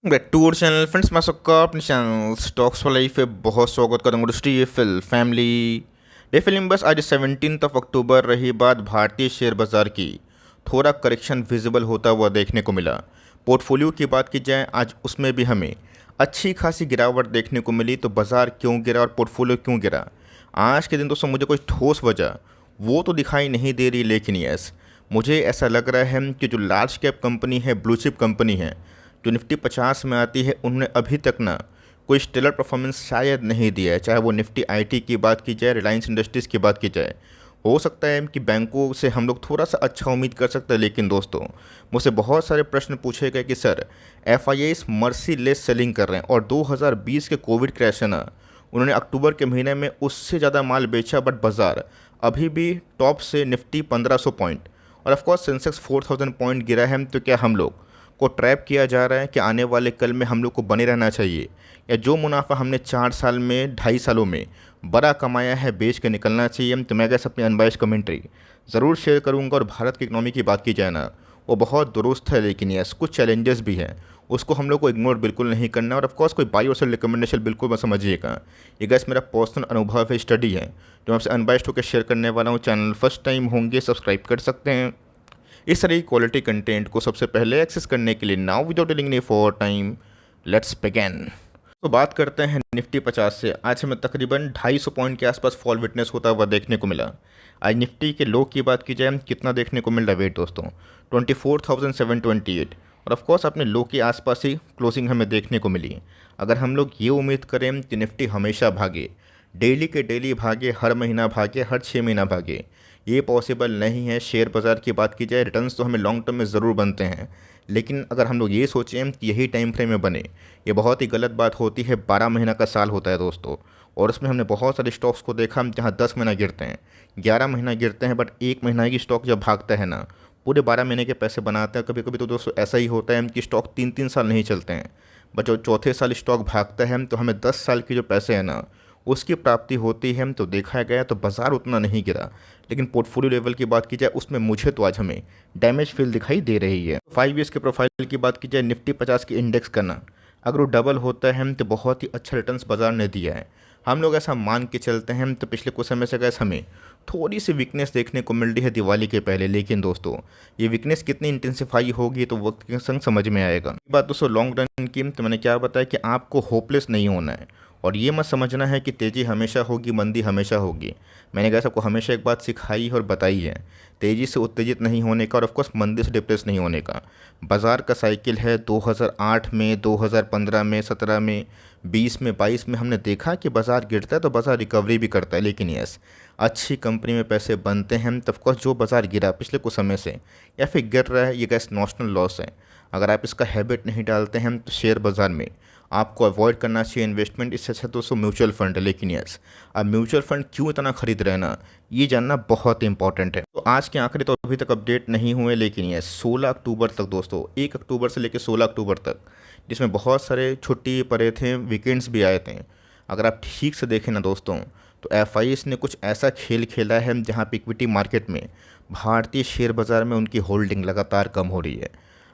Back to our channel friends, मैं सबका अपने चैनल स्टॉक्स फॉर लाइफ पे बहुत स्वागत करता हूँ। दोस्तों, ये फैमिली डे फिल्म बस आज 17 अक्टूबर रही बात भारतीय शेयर बाजार की, थोड़ा करेक्शन विजिबल होता हुआ देखने को मिला। पोर्टफोलियो की बात की जाए आज, उसमें भी हमें अच्छी खासी गिरावट देखने को मिली। तो बाजार क्यों गिरा और पोर्टफोलियो क्यों गिरा आज के दिन दोस्तों, मुझे कोई ठोस वजह वो तो दिखाई नहीं दे रही, लेकिन यस, मुझे ऐसा लग रहा है कि जो लार्ज कैप कंपनी है, ब्लू चिप कंपनी है, जो निफ्टी 50 में आती है, उन्होंने अभी तक ना कोई स्टेलर परफॉर्मेंस शायद नहीं दिया है। चाहे वो निफ्टी आईटी की बात की जाए, रिलायंस इंडस्ट्रीज़ की बात की जाए, हो सकता है कि बैंकों से हम लोग थोड़ा सा अच्छा उम्मीद कर सकते हैं। लेकिन दोस्तों, मुझसे बहुत सारे प्रश्न पूछे गए कि सर, एफआईआईस मर्सीलेस सेलिंग कर रहे हैं और 2020 के कोविड क्रैश है ना, उन्होंने अक्टूबर के महीने में उससे ज़्यादा माल बेचा, बट बाजार अभी भी टॉप से निफ्टी 1500 पॉइंट और ऑफकोर्स सेंसेक्स 4000 पॉइंट गिरा है। तो क्या हम लोग को ट्रैप किया जा रहा है कि आने वाले कल में हम लोग को बने रहना चाहिए, या जो मुनाफा हमने 4 साल में, 2.5 सालों में बड़ा कमाया है, बेच के निकलना चाहिए? तो मैं कैसे अपनी अनबाइस्ड कमेंट्री ज़रूर शेयर करूंगा। और भारत की इकनॉमी की बात की जाए ना, वो बहुत दुरुस्त है, लेकिन यस, कुछ चैलेंजेस भी हैं, उसको हम लोग को इग्नोर बिल्कुल नहीं करना है। और ऑफकोर्स कोई बाई और सेल रिकमेंडेशन बिल्कुल मत समझिएगा, ये गैस मेरा पर्सनल अनुभव है, स्टडी है, जो आपसे अनबाइस्ड होकर शेयर करने वाला हूँ। चैनल फर्स्ट टाइम होंगे, सब्सक्राइब कर सकते हैं इस तरह की क्वालिटी कंटेंट को सबसे पहले एक्सेस करने के लिए। Now without dealing any for time, let's begin. तो बात करते हैं निफ्टी 50 से। आज हमें तकरीबन 250 पॉइंट के आसपास फॉल विटनेस होता हुआ देखने को मिला। आज निफ्टी के लो की बात की जाए, कितना देखने को मिल रहा है वेट दोस्तों, 24,728। और ऑफकोर्स अपने लो के आसपास ही क्लोजिंग हमें देखने को मिली। अगर हम लोग ये उम्मीद करें कि निफ्टी हमेशा भागे, डेली के डेली भागे, हर महीना भागे, हर 6 महीना भागे, ये पॉसिबल नहीं है। शेयर बाज़ार की बात की जाए, रिटर्न्स तो हमें लॉन्ग टर्म में ज़रूर बनते हैं, लेकिन अगर हम लोग ये सोचें कि यही टाइम फ्रेम में बने, ये बहुत ही गलत बात होती है। 12 महीना का साल होता है दोस्तों, और उसमें हमने बहुत सारे स्टॉक्स को देखा जहाँ 10 महीना गिरते हैं, 11 महीना गिरते हैं, बट एक महीना की स्टॉक जब भागता है ना, पूरे 12 महीने के पैसे बनाते हैं। कभी कभी तो दोस्तों ऐसा ही होता है कि स्टॉक 3-3 साल नहीं चलते हैं, बट जो चौथे साल स्टॉक भागता है तो हमें 10 साल के जो पैसे हैं ना, उसकी प्राप्ति होती है। तो देखा गया तो बाज़ार उतना नहीं गिरा, लेकिन पोर्टफोलियो लेवल की बात की जाए, उसमें मुझे तो आज हमें डैमेज फील दिखाई दे रही है। 5 ईयर्स के प्रोफाइल की बात की जाए, निफ्टी 50 की इंडेक्स करना, अगर वो डबल होता है तो बहुत ही अच्छा रिटर्न्स बाजार ने दिया है। हम लोग ऐसा मान के चलते हैं। तो पिछले कुछ समय से गैस हमें थोड़ी सी वीकनेस देखने को मिल रही है दिवाली के पहले, लेकिन दोस्तों ये वीकनेस कितनी इंटेंसिफाई होगी तो वक्त के संग समझ में आएगा। बात दोस्तों लॉन्ग रन की, तो मैंने क्या बताया कि आपको होपलेस नहीं होना है, और ये मत समझना है कि तेज़ी हमेशा होगी, मंदी हमेशा होगी। मैंने कहा सबको हमेशा एक बात सिखाई और बताई है, तेज़ी से उत्तेजित नहीं होने का और ऑफकोर्स मंदी से डिप्रेस नहीं होने का। बाज़ार का साइकिल है 2008 में, 2015 में, 17 में, 20 में, 22 में हमने देखा कि बाज़ार गिरता है तो बाज़ार रिकवरी भी करता है। लेकिन यस, अच्छी कंपनी में पैसे बनते हैं। तो ऑफकोर्स जो बाज़ार गिरा पिछले कुछ समय से या फिर गिर रहा है, ये गैस नॉशनल लॉस है। अगर आप इसका हैबिट नहीं डालते हैं तो शेयर बाज़ार में आपको अवॉइड करना चाहिए इन्वेस्टमेंट। इससे अच्छा दोस्तों म्यूचुअल फंड है। लेकिन यस, अब म्यूचुअल फंड क्यों इतना खरीद रहे हैं ना, ये जानना बहुत इंपॉर्टेंट है। तो आज के आंकड़े तो अभी तक अपडेट नहीं हुए, लेकिन यस 16 अक्टूबर तक दोस्तों, 1 अक्टूबर से लेकर 16 अक्टूबर तक, जिसमें बहुत सारे छुट्टी पड़े थे, वीकेंड्स भी आए थे, अगर आप ठीक से देखें ना दोस्तों, तो एफआईएस ने कुछ ऐसा खेल खेला है जहाँ पे इक्विटी मार्केट में, भारतीय शेयर बाज़ार में उनकी होल्डिंग लगातार कम हो रही है।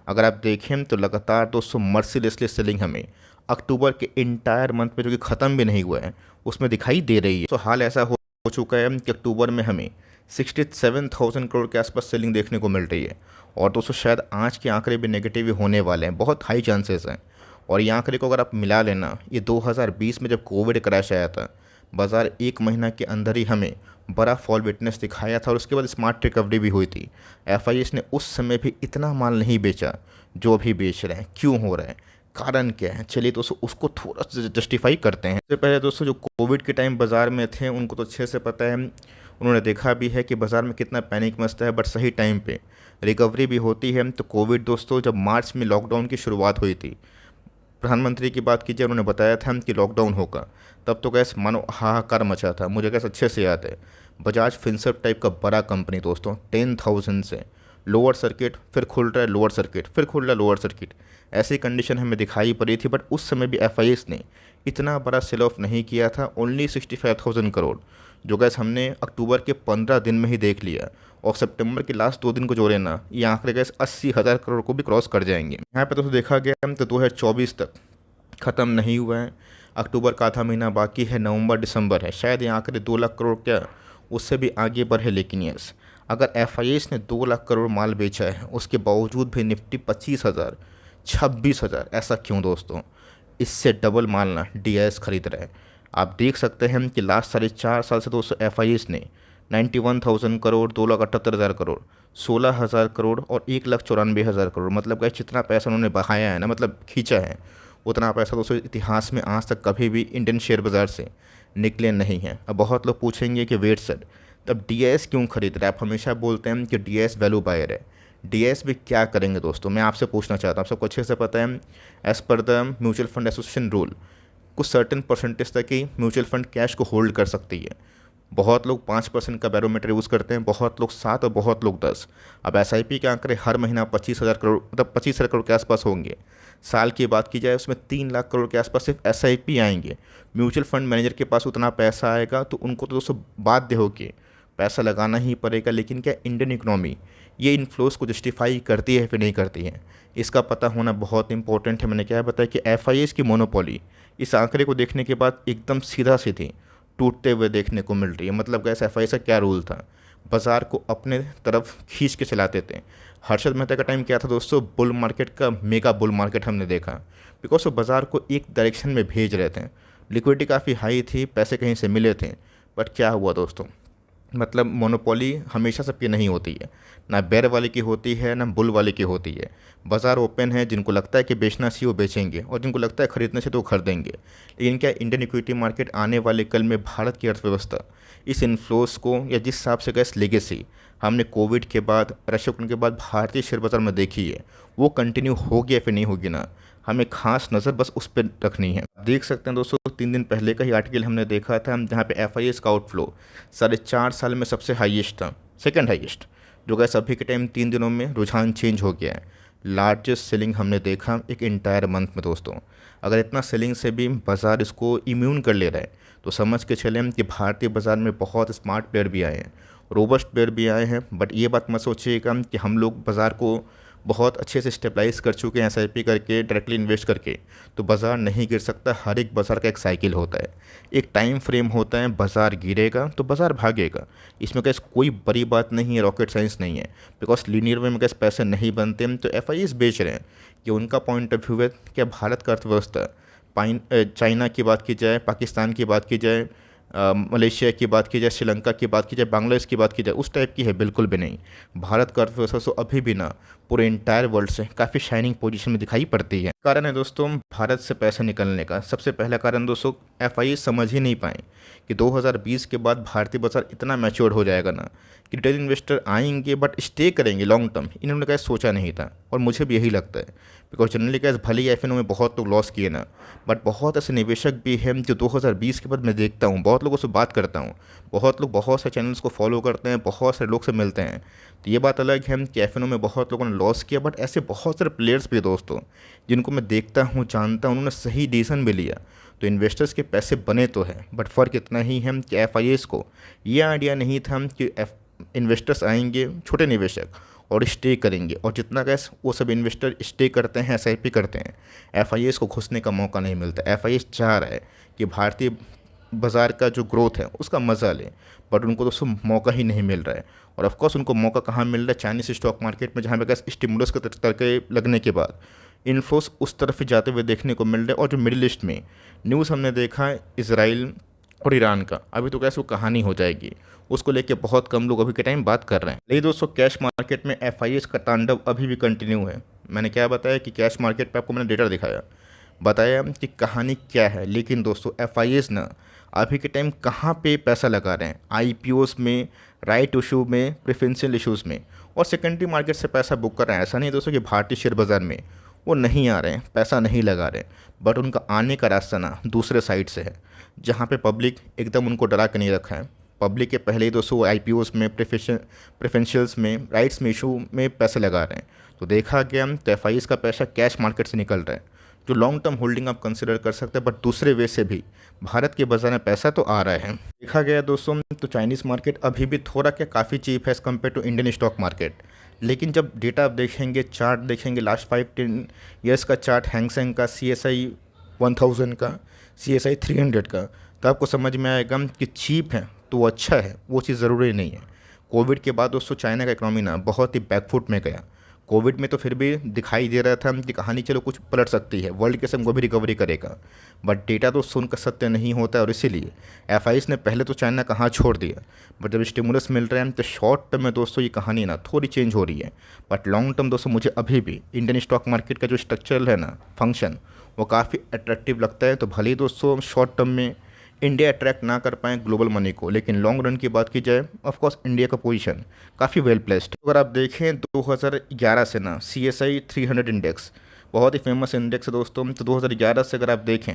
अगर आप देखें तो लगातार दोस्तों मर्सिलेसली सेलिंग हमें अक्टूबर के इंटायर मंथ में, जो कि ख़त्म भी नहीं हुआ है, उसमें दिखाई दे रही है। तो हाल ऐसा हो चुका है कि अक्टूबर में हमें 67,000 करोड़ के आसपास सेलिंग देखने को मिल रही है। और दोस्तों शायद आज के आंकड़े भी नेगेटिव ही होने वाले हैं, बहुत हाई चांसेस हैं। और ये आंकड़े को अगर आप मिला लेना, ये 2020 में जब कोविड क्रैश आया था, बाज़ार एक महीना के अंदर ही हमें बड़ा फॉल विटनेस दिखाया था, और उसके बाद स्मार्ट रिकवरी भी हुई थी। एफआईएस ने उस समय भी इतना माल नहीं बेचा जो अभी बेच रहे हैं। क्यों हो रहा है, कारण क्या है, चलिए दोस्तों उसको थोड़ा सा जस्टिफाई करते हैं। सबसे पहले दोस्तों, जो कोविड के टाइम बाज़ार में थे उनको तो अच्छे से पता है, उन्होंने देखा भी है कि बाज़ार में कितना पैनिक मचता है, बट सही टाइम पे रिकवरी भी होती है। तो कोविड दोस्तों, जब मार्च में लॉकडाउन की शुरुआत हुई थी, प्रधानमंत्री की बात कीजिए, उन्होंने बताया था कि लॉकडाउन होगा, तब तो गैस मानो हाहाकार मचा था। मुझे गैस अच्छे से याद है, बजाज फिनसर्व टाइप का बड़ा कंपनी दोस्तों, 10,000 से लोअर सर्किट, फिर खुल रहा है लोअर सर्किट, फिर खुल रहा है लोअर सर्किट, ऐसी कंडीशन हमें दिखाई पड़ी थी, बट उस समय भी एफआईएस ने इतना बड़ा सेल ऑफ नहीं किया था, ओनली 65,000 करोड़, जो गैस हमने अक्टूबर के 15 दिन में ही देख लिया। और सितंबर के लास्ट 2 दिन को जोड़े ना, ये आंकड़े गैस 80,000 करोड़ को भी क्रॉस कर जाएंगे। यहाँ पे तो देखा गया तो 2024 तक ख़त्म नहीं हुआ है, अक्टूबर का आधा महीना बाकी है, नवंबर दिसंबर है, शायद ये आंकड़े 2 लाख करोड़ क्या उससे भी आगे बढ़े। लेकिन यस, अगर एफआईएस ने 2 लाख करोड़ माल बेचा है, उसके बावजूद भी निफ्टी 25,000 26,000, ऐसा क्यों दोस्तों? इससे डबल माल ना डीआईएस खरीद रहे हैं। आप देख सकते हैं कि लास्ट 4.5 साल से दोस्तों एफआईएस ने 91,000 करोड़, 2,78,000 करोड़, 16,000 करोड़ और 1,94,000 करोड़, मतलब गाइस जितना पैसा उन्होंने बहाया है ना, मतलब खींचा है, उतना पैसा दोस्तों इतिहास में आज तक कभी भी इंडियन शेयर बाज़ार से निकले नहीं हैं। अब बहुत लोग पूछेंगे कि वेट सर, तब डीएस क्यों खरीद रहे हैं? आप हमेशा बोलते हैं कि डीएस वैल्यू बायर है। डीएस भी क्या करेंगे दोस्तों, मैं आपसे पूछना चाहता हूँ, सबको अच्छे से पता है, as per the mutual fund association rule कुछ सर्टेन परसेंटेज तक ही म्यूचुअल फंड कैश को होल्ड कर सकती है। बहुत लोग 5% का बैरोमीटर यूज़ करते हैं, बहुत लोग 7 और बहुत लोग 10। अब एसआईपी के आंकड़े हर महीना 25,000 करोड़, मतलब 25,000 करोड़ के आसपास होंगे। साल की बात की जाए उसमें 3 लाख करोड़ के आसपास सिर्फ एसआईपी आएंगे। म्यूचुअल फंड मैनेजर के पास उतना पैसा आएगा तो उनको तो दोस्तों बाध्य होकर पैसा लगाना ही पड़ेगा। लेकिन क्या इंडियन इकोनॉमी ये इन्फ्लोज को जस्टिफाई करती है फिर नहीं करती है, इसका पता होना बहुत इंपॉर्टेंट है। मैंने क्या बताया कि एफआईएस की मोनोपोली इस आंकड़े को देखने के बाद एकदम सीधा सीधी टूटते हुए देखने को मिल रही है। मतलब गैस एफआईएस का क्या रूल था, बाज़ार को अपने तरफ खींच के चलाते थे। हर्षद मेहता का टाइम क्या था दोस्तों, बुल मार्केट का मेगा बुल मार्केट हमने देखा, बिकॉज वो बाज़ार को एक डायरेक्शन में भेज रहे थे। लिक्विडिटी काफ़ी हाई थी, पैसे कहीं से मिले थे, बट क्या हुआ दोस्तों, मतलब मोनोपोली हमेशा सबकी नहीं होती है, ना बेर वाले की होती है ना बुल वाले की होती है। बाज़ार ओपन है, जिनको लगता है कि बेचना चाहिए वो बेचेंगे और जिनको लगता है खरीदना चाहिए तो वो खरीदेंगे। लेकिन क्या इंडियन इक्विटी मार्केट आने वाले कल में भारत की अर्थव्यवस्था इस इन्फ्लोस को, या जिस हिसाब से गैस लेगेसी हमने कोविड के बाद, रशिया के बाद भारतीय शेयर बाज़ार में देखी है, वो कंटिन्यू होगी या फिर नहीं होगी ना, हमें खास नज़र बस उस पर रखनी है। देख सकते हैं दोस्तों, 3 दिन पहले का ही आर्टिकल हमने देखा था जहाँ पे एफआईएस का आउटफ्लो 4.5 साल में सबसे हाईएस्ट था, सेकंड हाईएस्ट, जो गैस अभी के टाइम 3 दिनों में रुझान चेंज हो गया है। लार्जेस्ट सेलिंग हमने देखा एक इंटायर मंथ में दोस्तों। अगर इतना सेलिंग से भी बाज़ार इसको इम्यून कर ले रहा है तो समझ के चलें कि भारतीय बाज़ार में बहुत स्मार्ट प्लेयर भी आए हैं, रोबस्ट प्लेयर भी आए हैं। बट ये बात मत सोचिएगा कि हम लोग बाज़ार को बहुत अच्छे से स्टेबलाइज कर चुके हैं एसआईपी करके, डायरेक्टली इन्वेस्ट करके, तो बाज़ार नहीं गिर सकता। हर एक बाज़ार का एक साइकिल होता है, एक टाइम फ्रेम होता है, बाज़ार गिरेगा तो बाज़ार भागेगा। इसमें कैसे कोई बड़ी बात नहीं है, रॉकेट साइंस नहीं है, बिकॉज लीनियर वे में कैसे पैसे नहीं बनते हैं। तो एफआईएस बेच रहे हैं, ये उनका पॉइंट ऑफ व्यू है। क्या भारत का अर्थव्यवस्था, चाइना की बात की जाए, पाकिस्तान की बात की जाए, मलेशिया की बात की जाए, श्रीलंका की बात की जाए, बांग्लादेश की बात की जाए, उस टाइप की है? बिल्कुल भी नहीं। भारत का अर्थव्यवस्था तो अभी भी ना पूरे इंटायर वर्ल्ड से काफ़ी शाइनिंग पोजीशन में दिखाई पड़ती है। कारण है दोस्तों भारत से पैसे निकलने का, सबसे पहला कारण दोस्तों एफआई समझ ही नहीं पाए कि 2020 के बाद भारतीय बाजार इतना मैच्योर हो जाएगा ना कि रिटेल इन्वेस्टर आएंगे बट स्टे करेंगे लॉन्ग टर्म। इन्होंने कैसे सोचा नहीं था, और मुझे भी यही लगता है, बिकॉज जनरली कैसे भले ही एफएनओ में बहुत लोग लॉस किए ना, बट बहुत ऐसे निवेशक भी हैं जो 2020 के बाद मैं देखता हूँ, बहुत लोगों से बात करता हूँ, बहुत लोग बहुत से चैनल्स को फॉलो करते हैं, बहुत सारे लोग से मिलते हैं, तो ये बात अलग है कि एफएनओ में बहुत लोगों ने लॉस किया। बट ऐसे बहुत सारे प्लेयर्स भी दोस्तों जिनको मैं देखता हूँ, जानता हूँ, उन्होंने सही डिसीजन भी लिया, तो इन्वेस्टर्स के पैसे बने तो हैं। बट फ़र्क इतना ही है कि एफआईएस को ये आइडिया नहीं था कि इन्वेस्टर्स आएंगे, छोटे निवेशक, और स्टे करेंगे, और जितना कैश वो सब इन्वेस्टर स्टे करते हैं, एसआईपी करते हैं, एफआईएस को घुसने का मौका नहीं मिलता। एफआईएस चाह रहा है कि भारतीय बाज़ार का जो ग्रोथ है उसका मज़ा लें, बट उनको तो मौका ही नहीं मिल रहा है। और ऑफकोर्स उनको मौका कहाँ मिल रहा है, चाइनीज स्टॉक मार्केट में, जहाँ पे कैसे स्टिमुलस के तरके लगने के बाद इन्फ्लोस उस तरफ ही जाते हुए देखने को मिल रहे हैं। और जो मिडिल ईस्ट में न्यूज़ हमने देखा है इसराइल और ईरान का, अभी तो कैसे वो कहानी हो जाएगी, उसको लेके बहुत कम लोग अभी के टाइम बात कर रहे हैं। लेकिन दोस्तों कैश मार्केट में एफआईएस का तांडव अभी भी कंटिन्यू है। मैंने क्या बताया कि कैश मार्केट पे आपको मैंने डेटा दिखाया, बताया कि कहानी क्या है। लेकिन दोस्तों एफआईएस ना अभी के टाइम कहाँ पे पैसा लगा रहे हैं, आईपीओस में, राइट इशू में, प्रेफरेंशियल इशूज़ में, और सेकेंडरी मार्केट से पैसा बुक कर रहे हैं। ऐसा नहीं दोस्तों कि भारतीय शेयर बाज़ार में वो नहीं आ रहे हैं, पैसा नहीं लगा रहे हैं, बट उनका आने का रास्ता ना दूसरे साइड से है, जहाँ पे पब्लिक एकदम उनको डरा के नहीं रखा है। पब्लिक के पहले ही दोस्तों आईपीओस में, प्रेफरेंशियल्स में, राइट्स में, इशू में पैसे लगा रहे हैं, तो देखा गया तो एफ का पैसा कैश मार्केट से निकल रहा है, जो लॉन्ग टर्म होल्डिंग आप कंसिडर कर सकते हैं, बट दूसरे वे से भी भारत के बाजार में पैसा तो आ रहा है। देखा गया दोस्तों तो चाइनीज़ मार्केट अभी भी थोड़ा क्या काफ़ी चीप है as compare to Indian stock market. लेकिन जब डेटा आप देखेंगे, चार्ट देखेंगे, लास्ट 5-10 ईयर्स का चार्ट हैंगसेंग का, CSI 1000 का, CSI 300 का, तो आपको समझ में आएगा कि चीप है तो वो अच्छा है, वो चीज़ ज़रूरी नहीं है। कोविड के बाद दोस्तों चाइना का इकोनॉमी ना बहुत ही बैकफुट में गया। कोविड में तो फिर भी दिखाई दे रहा था कि कहानी चलो कुछ पलट सकती है, वर्ल्ड के संग वो भी रिकवरी करेगा, बट डेटा तो सुनकर सत्य नहीं होता है। और इसीलिए एफ ने पहले तो चाइना कहाँ छोड़ दिया, बट जब स्टिमुलस मिल रहे हैं तो शॉर्ट टर्म में दोस्तों ये कहानी ना थोड़ी चेंज हो रही है। बट लॉन्ग टर्म दोस्तों मुझे अभी भी इंडियन स्टॉक मार्केट का जो स्ट्रक्चरल है ना फंक्शन, वो काफ़ी अट्रैक्टिव लगता है। तो भले ही दोस्तों शॉर्ट टर्म में इंडिया अट्रैक्ट ना कर पाए ग्लोबल मनी को, लेकिन लॉन्ग रन की बात की जाए ऑफ कोर्स इंडिया का पोजीशन काफ़ी वेल प्लेस्ड। अगर आप देखें 2011 से ना CSI 300 इंडेक्स बहुत ही फेमस इंडेक्स है दोस्तों, तो 2011 से अगर आप देखें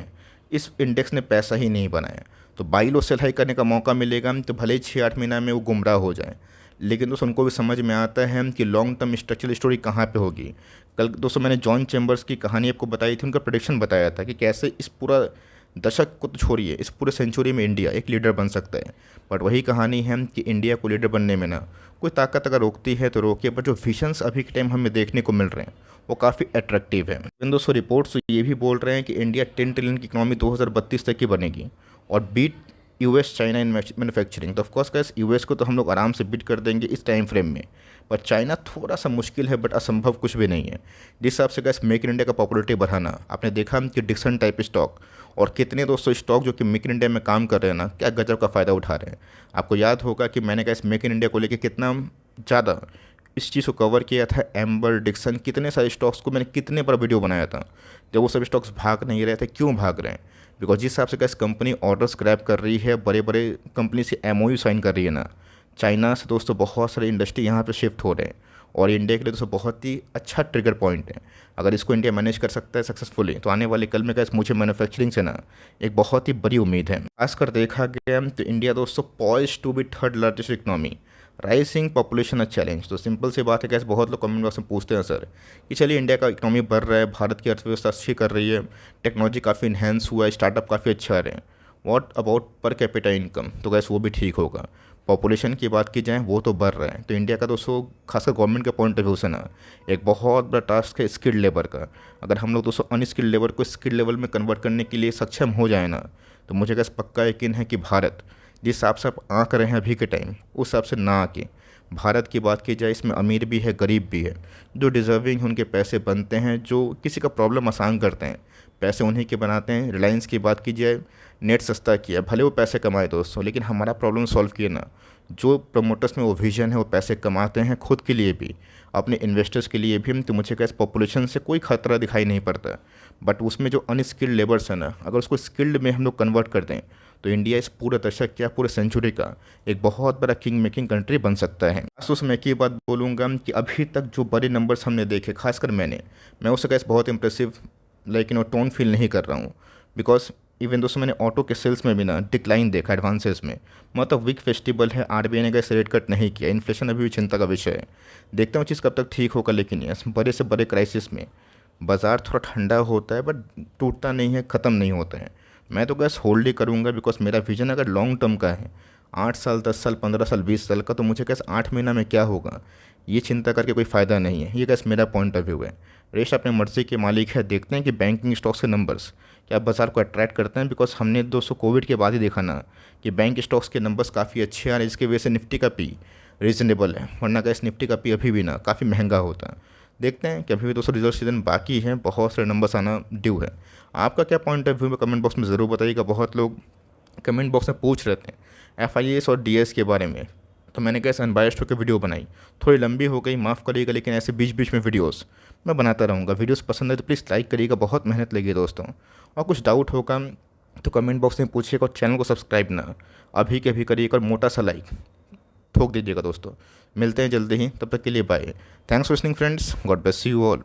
इस इंडेक्स ने पैसा ही नहीं बनाया। तो बाई लो सेल हाई करने का मौका मिलेगा तो भले ही 6-8 महीना में वो गुमराह हो जाए, लेकिन दोस्तों उनको भी समझ में आता है कि लॉन्ग टर्म स्ट्रक्चरल स्टोरी कहाँ पे होगी। कल दोस्तों मैंने जॉन चैम्बर्स की कहानी आपको बताई थी, उनका प्रेडिक्शन बताया था कि कैसे इस पूरा दशक को तो छोड़िए, इस पूरे सेंचुरी में इंडिया एक लीडर बन सकता है। बट वही कहानी है कि इंडिया को लीडर बनने में ना कोई ताकत अगर रोकती है तो रोके, बट जो विजन्स अभी के टाइम हमें देखने को मिल रहे हैं वो काफ़ी अट्रैक्टिव है। इन दोस्तों रिपोर्ट्स ये भी बोल रहे हैं कि इंडिया 10 ट्रिलियन की इकोनॉमी 2032 तक की बनेगी और beat US China in manufacturing. तो ऑफकोर्स गैस US को तो हम लोग आराम से बीट कर देंगे इस टाइम फ्रेम में, पर चाइना थोड़ा सा मुश्किल है, बट असंभव कुछ भी नहीं है। जिस हिसाब से गैस मेक इन इंडिया का पॉपुलरिटी बढ़ाना, आपने देखा कि डिक्सन टाइप स्टॉक और कितने दोस्तों स्टॉक जो कि मेक इन इंडिया में काम कर रहे हैं ना, क्या गजब का फ़ायदा उठा रहे हैं। आपको याद होगा कि मैंने गैस मेक इन इंडिया को लेकर कितना ज़्यादा इस चीज़ को कवर किया था, एम्बर, डिक्सन, कितने सारे स्टॉक्स को मैंने कितने बड़ा वीडियो बनाया था। जब वो सब स्टॉक्स भाग नहीं रहे थे, क्यों भाग रहे हैं? बिकॉज जिस हिसाब से गैस कंपनी ऑर्डर्स ग्रैब कर रही है, बड़े बड़े कंपनी से MOU साइन कर रही है ना, चाइना से दोस्तों बहुत सारे इंडस्ट्री यहाँ पे शिफ्ट हो रहे हैं और इंडिया के लिए दोस्तों बहुत ही अच्छा ट्रिगर पॉइंट है। अगर इसको इंडिया मैनेज कर सकता है सक्सेसफुली, तो आने वाले कल में गैस मुझे मैन्युफैक्चरिंग से ना एक बहुत ही बड़ी उम्मीद है। खासकर देखा गया तो इंडिया दोस्तों poised to be third largest economy, rising population a challenge. तो सिंपल सी बात है गैस, बहुत लोग कमेंट बॉक्स में पूछते हैं सर कि चलिए इंडिया का इकोनॉमी बढ़ रहा है, भारत की अर्थव्यवस्था अच्छी कर रही है, टेक्नोलॉजी काफ़ी इन्हेंस हुआ है, स्टार्टअप काफ़ी अच्छा आ रहे हैं, what about per capita income? तो गैस वो भी ठीक होगा। पॉपुलेशन की बात की जाए वो तो बढ़ रहा है, तो इंडिया का दोस्तों खासकर गवर्नमेंट के पॉइंट ऑफ व्यू से ना एक बहुत बड़ा टास्क है स्किल्ड लेबर का। अगर हम लोग दोस्तों अनस्किल्ड लेबर को स्किल्ड लेवल में कन्वर्ट करने के लिए सक्षम हो जाए ना, तो मुझे गैस पक्का यकीन है कि भारत जिस हिसाब से आप आँक रहे हैं अभी के टाइम, उस हिसाब से ना आके भारत की बात की जाए, इसमें अमीर भी है, गरीब भी है, जो डिज़र्विंग उनके पैसे बनते हैं, जो किसी का प्रॉब्लम आसान करते हैं, पैसे उन्हीं के बनाते हैं। रिलायंस की बात की जाए, नेट सस्ता किया, भले वो पैसे कमाए दोस्तों, लेकिन हमारा प्रॉब्लम सॉल्व किए ना। जो प्रमोटर्स में वो विजन है, वो पैसे कमाते हैं खुद के लिए भी, अपने इन्वेस्टर्स के लिए भी। तो मुझे क्या पॉपुलेशन से कोई खतरा दिखाई नहीं पड़ता, बट उसमें जो अनस्किल्ड लेबर्स है ना, अगर उसको स्किल्ड में हम लोग कन्वर्ट कर दें तो इंडिया इस पूरे दशक या पूरे सेंचुरी का एक बहुत बड़ा किंग मेकिंग कंट्री बन सकता है। खास मैं एक ही बात बोलूँगा कि अभी तक जो बड़े नंबर्स हमने देखे, खासकर मैं उससे कैसे बहुत इंप्रेसिव टोन फील नहीं कर रहा हूँ। बिकॉज इवन दोस्तों मैंने ऑटो के सेल्स में भी ना डिक्लाइन देखा एडवांसेस में, मतलब वीक फेस्टिवल है, RBI ने कैसे रेट कट नहीं किया, इन्फ्लेशन अभी भी चिंता का विषय है। देखता हूँ चीज़ कब तक ठीक होगा, लेकिन यस बड़े से बड़े क्राइसिस में बाज़ार थोड़ा ठंडा होता है, बट टूटता नहीं है, ख़त्म नहीं होता है। मैं तो गैस होल्ड ही करूँगा, बिकॉज मेरा विजन अगर लॉन्ग टर्म का है, 8 साल, 10 साल, 15 साल, 20 साल का, तो मुझे गैस 8 महीना में क्या होगा ये चिंता करके कोई फ़ायदा नहीं है। ये गैस मेरा पॉइंट ऑफ व्यू है। रेस्ट अपने मर्जी के मालिक है। देखते हैं कि बैंकिंग स्टॉक्स के नंबर्स क्या बाज़ार को अट्रैक्ट करते हैं, बिकॉज हमने दोस्तों कोविड के बाद ही देखा ना कि बैंक स्टॉक्स के नंबर्स काफ़ी अच्छे आ रहे हैं, जिसकी वजह से निफ्टी का पी रीजनेबल है, वरना गैस निफ्टी का पी अभी भी ना काफ़ी महंगा होता है। देखते हैं कि अभी भी दोस्तों रिजल्ट सीजन बाकी है, बहुत सारे नंबर्स आना ड्यू है। आपका क्या पॉइंट ऑफ व्यू है कमेंट बॉक्स में ज़रूर बताइएगा। बहुत लोग कमेंट बॉक्स में पूछ रहे थे FIAs और DS के बारे में, तो मैंने कैसे अनबायस्ड होकर वीडियो बनाई, थोड़ी लंबी हो गई, माफ़ करिएगा, लेकिन ऐसे बीच बीच में वीडियोस मैं बनाता रहूँगा। वीडियोस पसंद है तो प्लीज़ लाइक करिएगा, बहुत मेहनत लगी है दोस्तों। और कुछ डाउट होगा तो कमेंट बॉक्स में पूछिएगा, और चैनल को सब्सक्राइब ना अभी के अभी करिएगा, और मोटा सा लाइक ठोक दीजिएगा दोस्तों। मिलते हैं जल्दी ही, तब तक के लिए bye. Thanks for listening friends, God bless you all.